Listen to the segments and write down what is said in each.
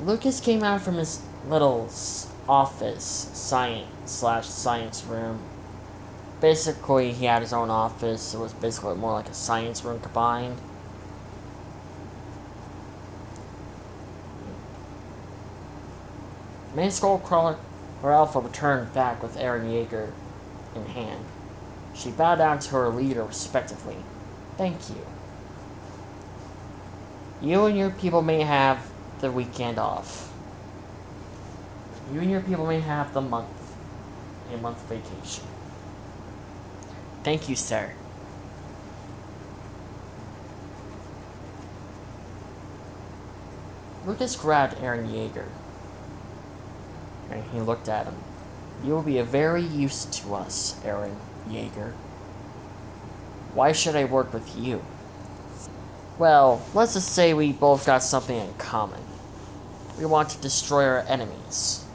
Lucas came out from his little office, science room. Basically, he had his own office. It was basically more like a science room combined. Main Skullcrawler or Alpha returned back with Eren Yeager in hand. She bowed down to her leader respectively. Thank you. You and your people may have the weekend off. You and your people may have a month vacation. Thank you, sir. Lucas grabbed Eren Yeager, and he looked at him. You will be very used to us, Eren Yeager. Why should I work with you? Well, let's just say we both got something in common. We want to destroy our enemies.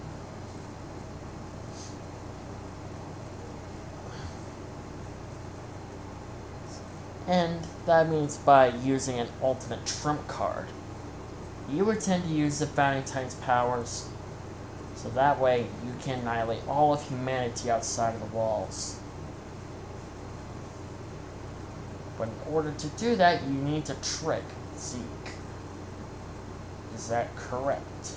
And that means by using an ultimate trump card. You would tend to use the Founding Titan's powers, so that way you can annihilate all of humanity outside of the walls. But in order to do that, you need to trick Zeke. Is that correct?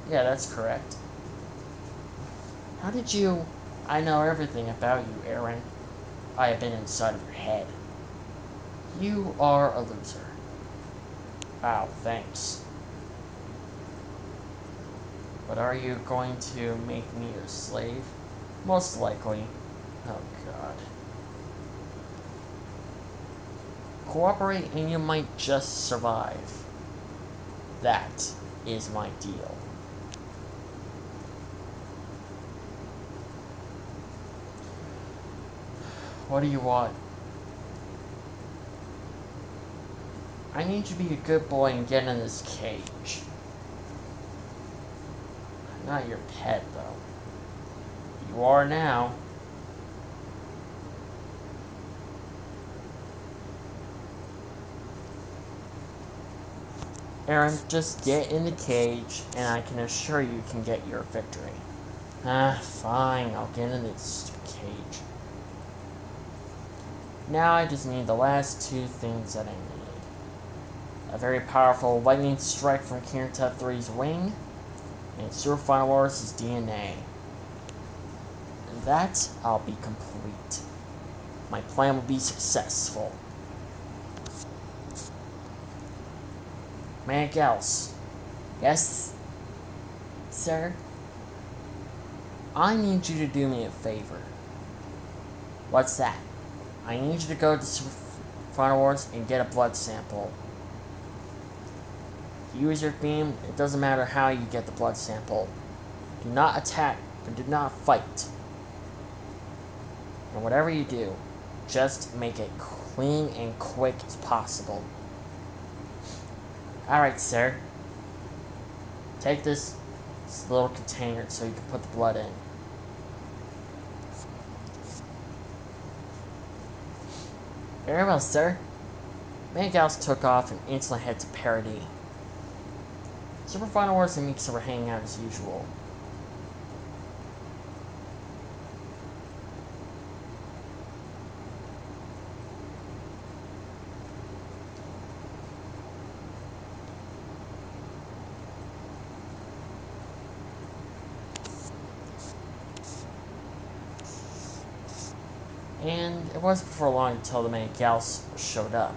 Yeah, that's correct. How did you... I know everything about you, Eren. I have been inside of your head. You are a loser. Wow, thanks. But are you going to make me your slave? Most likely. Oh god. Cooperate and you might just survive. That is my deal. What do you want? I need you to be a good boy and get in this cage. I'm not your pet, though. You are now. Eren, just get in the cage, and I can assure you can get your victory. Fine, I'll get in this cage. Now I just need the last two things that I need. A very powerful lightning strike from Kirita 3's wing, and Super Final Wars' DNA. And that, I'll be complete. My plan will be successful. Manic else? Yes, sir? I need you to do me a favor. What's that? I need you to go to Super Final Wars and get a blood sample. Use your beam, it doesn't matter how you get the blood sample. Do not attack, and do not fight. And whatever you do, just make it clean and quick as possible. Alright, sir. Take this little container so you can put the blood in. Very well, sir. Manigals took off and instantly headed to Parody. Super Final Wars and Mikasa were hanging out as usual. And it wasn't for long until the Manigals showed up.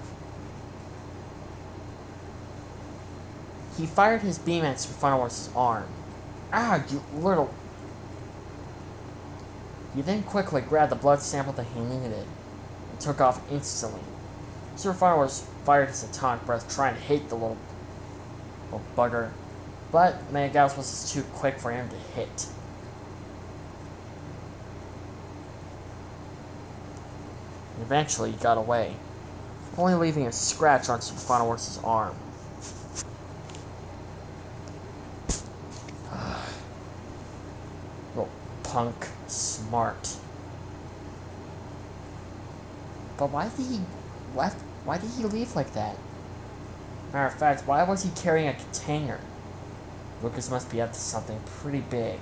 He fired his beam at Super Final Wars' arm. Ah, you little... He then quickly grabbed the blood sample that he needed and took off instantly. Super Final Wars fired his atomic breath trying to hit the little bugger, but Manigals was just too quick for him to hit. Eventually, he got away, only leaving a scratch on Super Final Wars' arm. Little punk, smart. But why did he leave like that? Matter of fact, why was he carrying a container? Lucas must be up to something pretty big.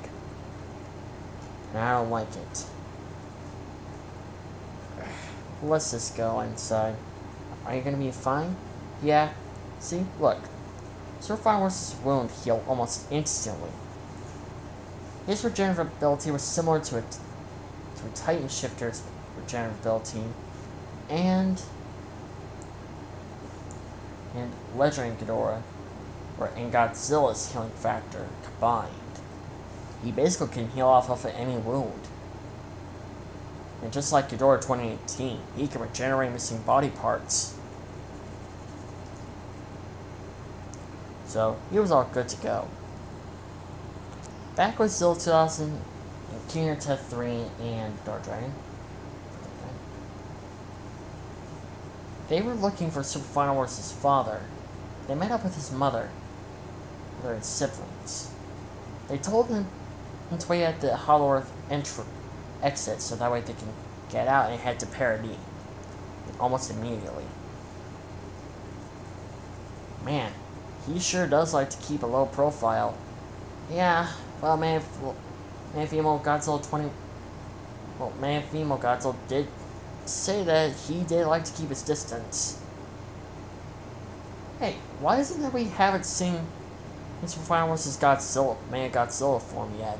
And I don't like it. Let's just go inside. Are you gonna be fine? Yeah. See? Look. Sir Fireworks' wound healed almost instantly. His regenerative ability was similar to a Titan Shifter's regenerative ability, and Legendary Ghidorah, and Godzilla's healing factor combined. He basically can heal off of any wound. And just like Ghidorah 2018, he can regenerate missing body parts. So, he was all good to go. Back with Zilla 2000, and King of Teth 3, and Dark Dragon. They were looking for Super Final Wars' father. They met up with his mother and siblings. They told him to wait at the Hollow Earth exit so that way they can get out and head to Paradis almost immediately. Man, he sure does like to keep a low profile. Yeah, well, Man Female Godzilla did say that he did like to keep his distance. Hey, why is it that we haven't seen Mr. Final Wars' Godzilla form yet?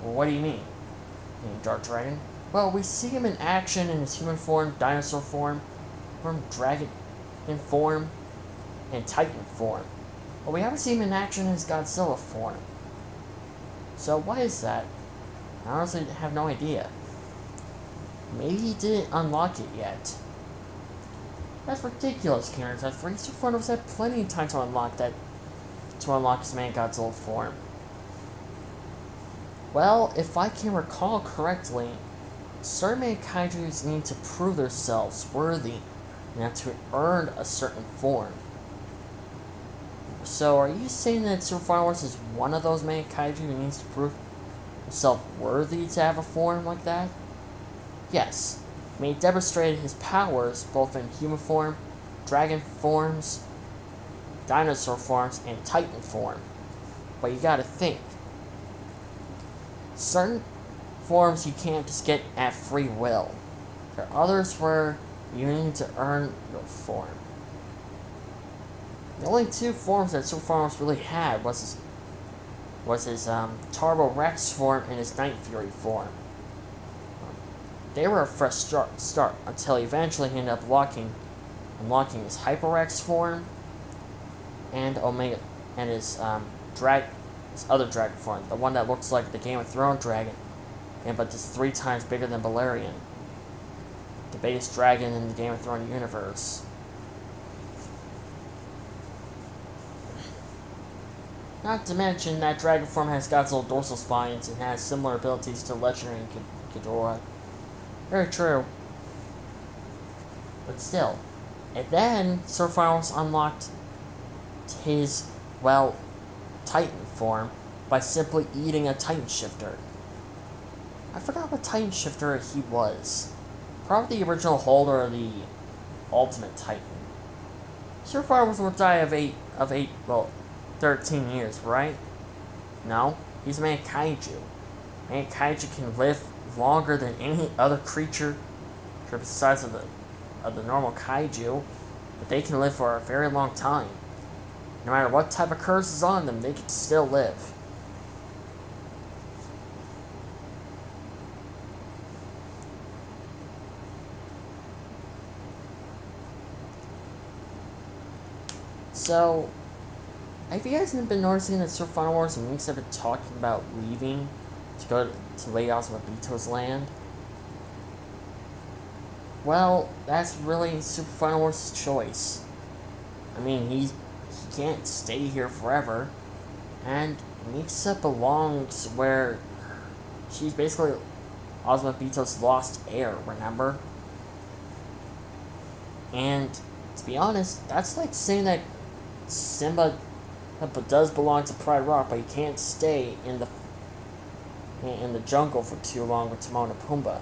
Well, what do you mean? Dark Dragon? Well, we see him in action in his human form, dinosaur form, dragon form, and Titan form. But we haven't seen him in action in his Godzilla form. So why is that? I honestly have no idea. Maybe he didn't unlock it yet. That's ridiculous, Karen. That Super Final Wars had plenty of time to unlock his main Godzilla form. Well, if I can recall correctly, certain main kaijus need to prove themselves worthy and to earn a certain form. So, are you saying that Super Final Wars is one of those main kaiju who needs to prove himself worthy to have a form like that? Yes. I mean, he demonstrated his powers both in human form, dragon forms, dinosaur forms, and Titan form. But you gotta think. Certain forms you can't just get at free will. There are others where you need to earn your form. The only two forms that Super Final Wars really had was his Turbo Rex form and his Night Fury form. They were a fresh start until eventually he ended up unlocking his Hyper Rex form and his other dragon form, the one that looks like the Game of Thrones dragon, but just 3 times bigger than Balerion, the biggest dragon in the Game of Thrones universe. Not to mention that dragon form has Godzilla dorsal spines and has similar abilities to Legendary Ghidorah. Very true. But still. And then, Sir Fireworks unlocked his, Titan form by simply eating a Titan Shifter. I forgot what Titan Shifter he was. Probably the original holder of the Ultimate Titan. Sir Fireworks will die of 13 years, right? No, he's a main kaiju. Main kaiju can live longer than any other creature besides of the normal kaiju, but they can live for a very long time. No matter what type of curse is on them, they can still live. So, have you guys been noticing that Super Final Wars and Minx have been talking about leaving to go to Lady Osmobito's land? Well, that's really Super Final Wars' choice. I mean, he can't stay here forever, and Mikasa belongs where she's basically Osmobito's lost heir, remember? And, to be honest, that's like saying that Simba does belong to Pride Rock, but he can't stay in the jungle for too long with Timon and Pumbaa.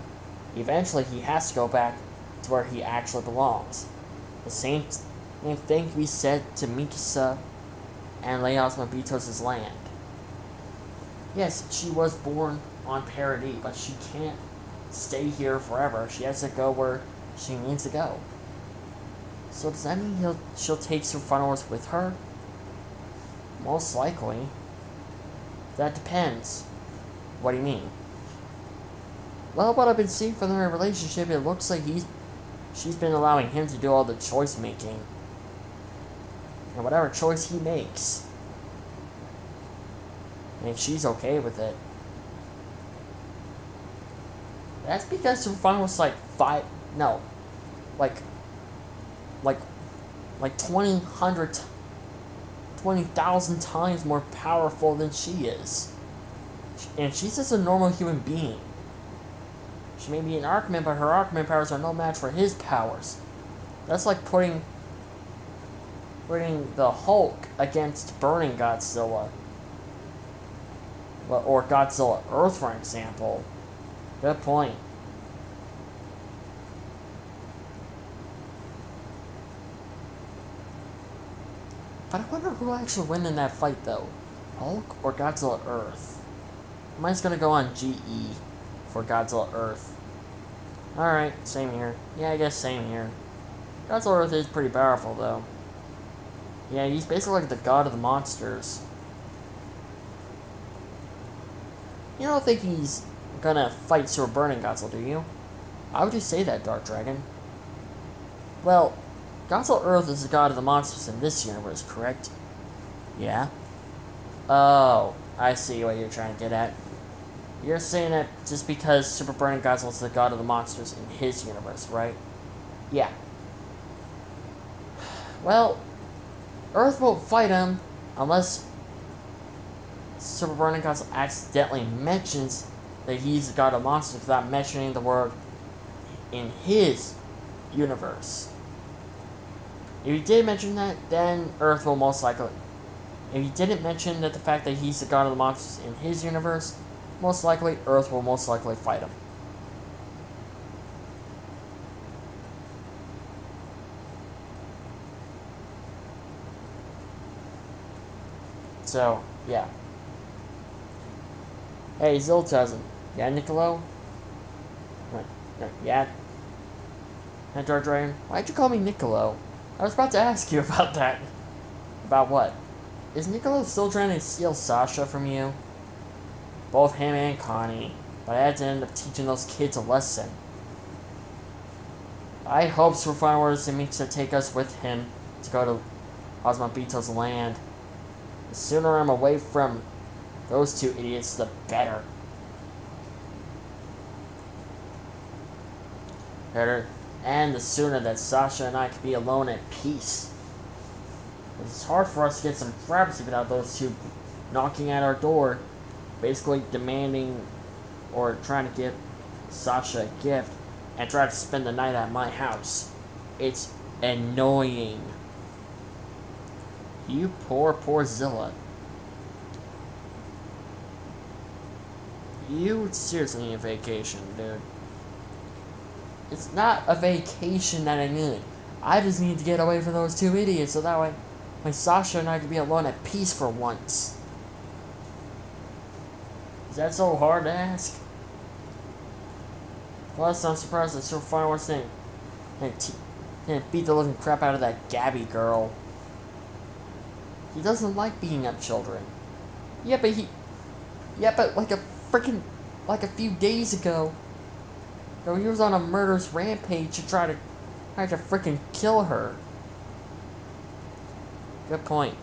Eventually, he has to go back to where he actually belongs. The same anything can be said to Mikasa and Leos Mabitos' land. Yes, she was born on Paradis, but she can't stay here forever. She has to go where she needs to go. So does that mean she'll take her followers with her? Most likely. That depends. What do you mean? Well, what I've been seeing from their relationship, it looks like she's been allowing him to do all the choice making. And whatever choice he makes. And she's okay with it. That's because her fun was like 20,000 times more powerful than she is. And she's just a normal human being. She may be an Archman, but her Archman powers are no match for his powers. That's like putting the Hulk against Burning Godzilla. Well, or Godzilla Earth, for example. Good point. But I wonder who will actually win in that fight, though. Hulk or Godzilla Earth? Mine's gonna go on GE for Godzilla Earth. Alright, same here. Yeah, I guess same here. Godzilla Earth is pretty powerful, though. Yeah, he's basically like the god of the monsters. You don't think he's gonna fight Super Burning Godzilla, do you? How would you say that, Dark Dragon? Well, Godzilla Earth is the god of the monsters in this universe, correct? Yeah? Oh, I see what you're trying to get at. You're saying that just because Super Burning Godzilla is the god of the monsters in his universe, right? Yeah. Well, Earth won't fight him unless Super Burning Godzilla accidentally mentions that he's the god of monsters without mentioning the word in his universe. If he did mention that, then Earth will most likely... If he didn't mention that the fact that he's the god of the monsters in his universe, most likely Earth will most likely fight him. So, yeah. Hey, Ziltazin. Yeah, Niccolo? Yeah? Hey, Dark Dragon? Why'd you call me Niccolo? I was about to ask you about that. About what? Is Niccolo still trying to steal Sasha from you? Both him and Connie. But I had to end up teaching those kids a lesson. I hope Superfine Wars means to take us with him to go to Osmobito's land. The sooner I'm away from those two idiots, the better. And the sooner that Sasha and I can be alone at peace. It's hard for us to get some privacy without those two knocking at our door, basically demanding or trying to give Sasha a gift and try to spend the night at my house. It's annoying. You poor Zilla. You seriously need a vacation, dude. It's not a vacation that I need. I just need to get away from those two idiots so that way my Sasha and I can be alone at peace for once. Is that so hard to ask? Plus, I'm surprised that so far what's name didn't beat the living crap out of that Gabby girl. He doesn't like beating up children. Yeah, but like a few days ago, he was on a murderous rampage to try to freaking kill her. Good point.